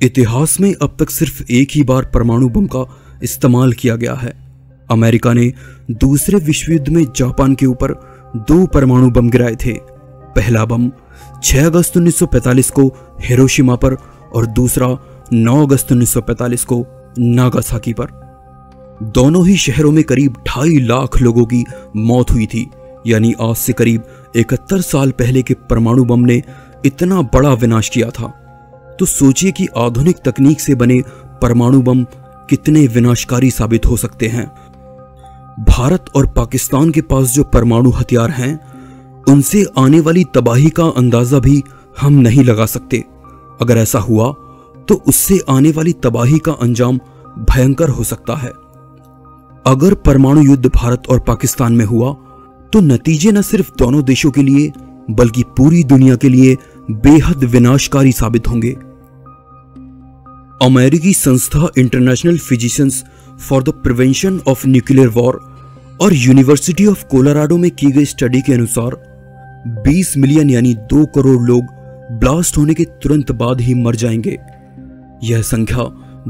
इतिहास में अब तक सिर्फ एक ही बार परमाणु बम का इस्तेमाल किया गया है। अमेरिका ने दूसरे विश्व युद्ध में जापान के ऊपर 2 परमाणु बम गिराए थे। पहला बम 6 अगस्त 1945 को हिरोशिमा पर और दूसरा 9 अगस्त 1945 को नागासाकी पर। दोनों ही शहरों में करीब 2.5 लाख लोगों की मौत हुई थी। यानी आज से करीब 71 साल पहले के परमाणु बम ने इतना बड़ा विनाश किया था। तो सोचिए कि आधुनिक तकनीक से बने परमाणु बम कितने विनाशकारी साबित हो सकते हैं। भारत और पाकिस्तान के पास जो परमाणु हथियार हैं, उनसे आने वाली तबाही का अंदाजा भी हम नहीं लगा सकते। अगर ऐसा हुआ तो उससे आने वाली तबाही का अंजाम भयंकर हो सकता है। अगर परमाणु युद्ध भारत और पाकिस्तान में हुआ तो नतीजे न सिर्फ दोनों देशों के लिए बल्कि पूरी दुनिया के लिए बेहद विनाशकारी साबित होंगे। अमेरिकी संस्था international physicians for the prevention of nuclear war और यूनिवर्सिटी ऑफ कोलोराडो में की गई स्टडी के अनुसार 20 मिलियन यानी 2 करोड़ लोग ब्लास्ट होने के तुरंत बाद ही मर जाएंगे। यह संख्या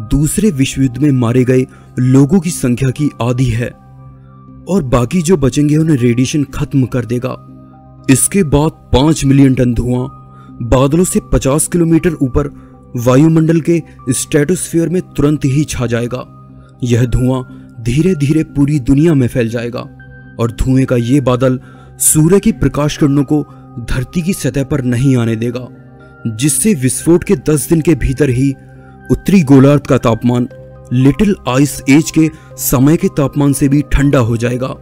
दूसरे विश्व युद्ध में मारे गए लोगों की संख्या की आधी है और बाकी जो बचेंगे उन्हें रेडिएशन खत्म कर देगा। इसके बाद 5 मिलियन टन धुआं बादलों से 50 किलोमीटर ऊपर वायुमंडल के स्ट्रेटोस्फीयर में तुरंत ही छा जाएगा। यह धुआं धीरे धीरे पूरी दुनिया में फैल जाएगा और धुएं का यह बादल सूर्य की प्रकाश किरणों को धरती की सतह पर नहीं आने देगा, जिससे विस्फोट के 10 दिन के भीतर ही उत्तरी गोलार्ध का तापमान लिटिल आइस एज के समय के तापमान से भी ठंडा हो जाएगा।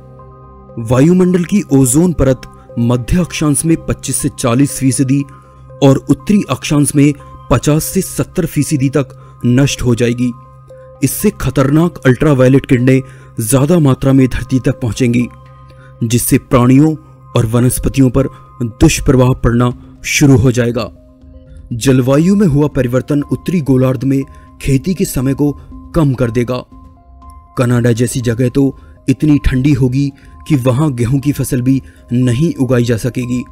वायुमंडल की ओजोन परत मध्य अक्षांश में 25 से 40% और उत्तरी अक्षांश में 50 से 70% तक नष्ट हो जाएगी। इससे खतरनाक अल्ट्रावायलेट किरणें ज्यादा मात्रा में धरती तक पहुंचेंगी, जिससे प्राणियों और वनस्पतियों पर दुष्प्रभाव पड़ना शुरू हो जाएगा। जलवायु में हुआ परिवर्तन उत्तरी गोलार्ध में खेती के समय को कम कर देगा। कनाडा जैसी जगह तो इतनी ठंडी होगी कि वहां गेहूं की फसल भी नहीं उगाई जा सकेगी।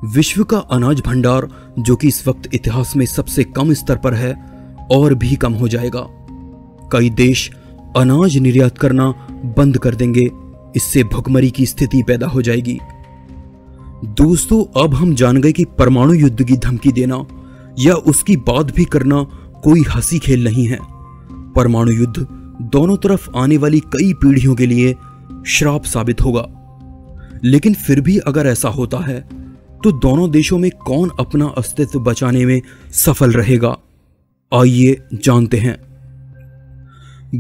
विश्व का अनाज भंडार, जो कि इस वक्त इतिहास में सबसे कम स्तर पर है, और भी कम हो जाएगा। कई देश अनाज निर्यात करना बंद कर देंगे। इससे भुखमरी की स्थिति पैदा हो जाएगी। दोस्तों, अब हम जान गए कि परमाणु युद्ध की धमकी देना या उसकी बात भी करना कोई हंसी खेल नहीं है। परमाणु युद्ध दोनों तरफ आने वाली कई पीढ़ियों के लिए श्राप साबित होगा। लेकिन फिर भी अगर ऐसा होता है तो दोनों देशों में कौन अपना अस्तित्व बचाने में सफल रहेगा? आइए जानते हैं।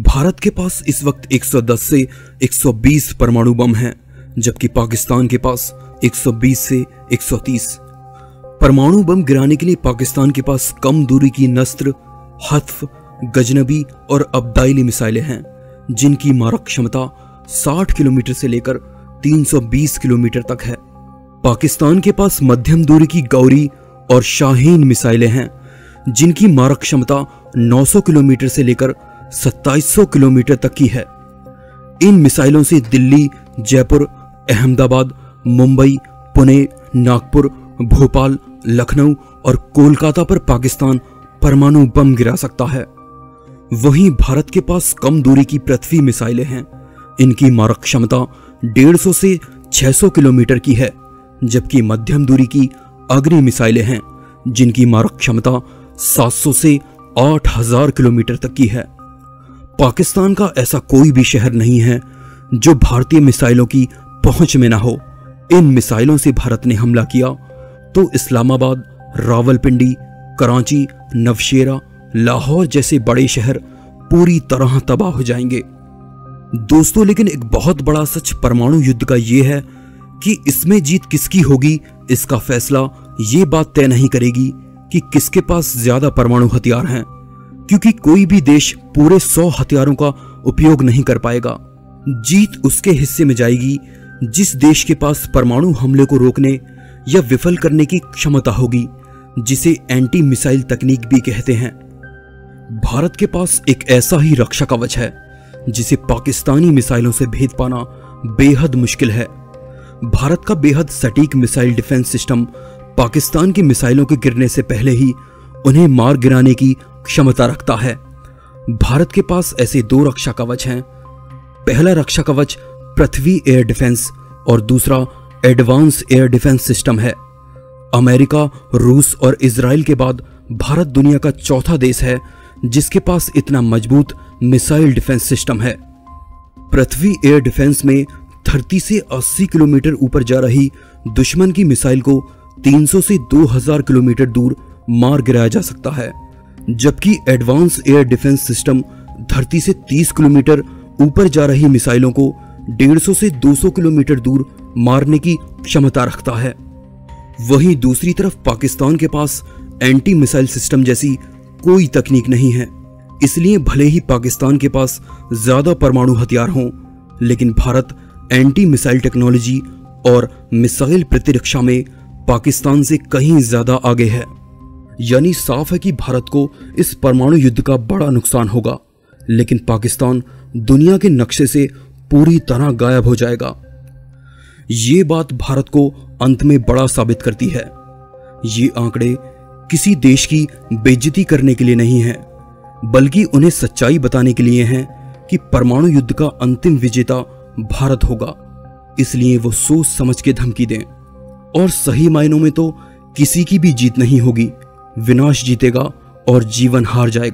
भारत के पास इस वक्त 110 से 120 परमाणु बम हैं, जबकि पाकिस्तान के पास 120 से 130। परमाणु बम गिराने के लिए पाकिस्तान के पास कम दूरी की नस्त्र, हत्फ, गजनबी और अब्दाइली मिसाइलें हैं, जिनकी मारक क्षमता 60 किलोमीटर से लेकर 320 किलोमीटर तक है। पाकिस्तान के पास मध्यम दूरी की गौरी और शाहीन मिसाइलें हैं, जिनकी मारक क्षमता 900 किलोमीटर से लेकर 2700 किलोमीटर तक की है। इन मिसाइलों से दिल्ली, जयपुर, अहमदाबाद, मुंबई, पुणे, नागपुर, भोपाल, लखनऊ और कोलकाता पर पाकिस्तान परमाणु बम गिरा सकता है। वहीं भारत के पास कम दूरी की पृथ्वी मिसाइलें हैं। इनकी मारक क्षमता 150 से 600 किलोमीटर की है, जबकि मध्यम दूरी की अग्नि मिसाइलें हैं, जिनकी मारक क्षमता 700 से 8000 किलोमीटर तक की है। पाकिस्तान का ऐसा कोई भी शहर नहीं है जो भारतीय मिसाइलों की पहुंच में ना हो। इन मिसाइलों से भारत ने हमला किया तो इस्लामाबाद, रावलपिंडी, कराची, नवशेरा, लाहौर जैसे बड़े शहर पूरी तरह तबाह हो जाएंगे। दोस्तों, लेकिन एक बहुत बड़ा सच परमाणु युद्ध का यह है कि इसमें जीत किसकी होगी, इसका फैसला ये बात तय नहीं करेगी कि किसके पास ज्यादा परमाणु हथियार हैं, क्योंकि कोई भी देश पूरे 100 हथियारों का उपयोग नहीं कर पाएगा। जीत उसके हिस्से में जाएगी जिस देश के पास परमाणु हमले को रोकने या विफल करने की क्षमता होगी, जिसे एंटी मिसाइल तकनीक भी कहते हैं। भारत के पास एक ऐसा ही रक्षा कवच है जिसे पाकिस्तानी मिसाइलों से भेद पाना बेहद मुश्किल है। भारत का बेहद सटीक मिसाइल डिफेंस सिस्टम पाकिस्तान की मिसाइलों के गिरने से पहले ही उन्हें मार गिराने की क्षमता रखता है। भारत के पास ऐसे 2 रक्षा कवच हैं। पहला रक्षा कवच पृथ्वी एयर डिफेंस और दूसरा एडवांस एयर डिफेंस सिस्टम है। अमेरिका, रूस और इजराइल के बाद भारत दुनिया का चौथा देश है जिसके पास इतना मजबूत मिसाइल डिफेंस सिस्टम है। पृथ्वी एयर डिफेंस में धरती से 80 किलोमीटर ऊपर जा रही दुश्मन की मिसाइल को 300 से 2000 किलोमीटर दूर मार गिराया जा सकता है, जबकि एडवांस एयर डिफेंस सिस्टम धरती से 30 किलोमीटर ऊपर जा रही मिसाइलों को 150 से 200 किलोमीटर दूर मारने की क्षमता रखता है। वहीं दूसरी तरफ पाकिस्तान के पास एंटी मिसाइल सिस्टम जैसी कोई तकनीक नहीं है। इसलिए भले ही पाकिस्तान के पास ज्यादा परमाणु हथियार हों, लेकिन भारत एंटी मिसाइल टेक्नोलॉजी और मिसाइल प्रतिरक्षा में पाकिस्तान से कहीं ज्यादा आगे है। यानी साफ है कि भारत को इस परमाणु युद्ध का बड़ा नुकसान होगा, लेकिन पाकिस्तान दुनिया के नक्शे से पूरी तरह गायब हो जाएगा। ये बात भारत को अंत में बड़ा साबित करती है। ये आंकड़े किसी देश की बेइज्जती करने के लिए नहीं है, बल्कि उन्हें सच्चाई बताने के लिए हैं कि परमाणु युद्ध का अंतिम विजेता भारत होगा। इसलिए वो सोच समझ के धमकी दें। और सही मायनों में तो किसी की भी जीत नहीं होगी, विनाश जीतेगा और जीवन हार जाएगा।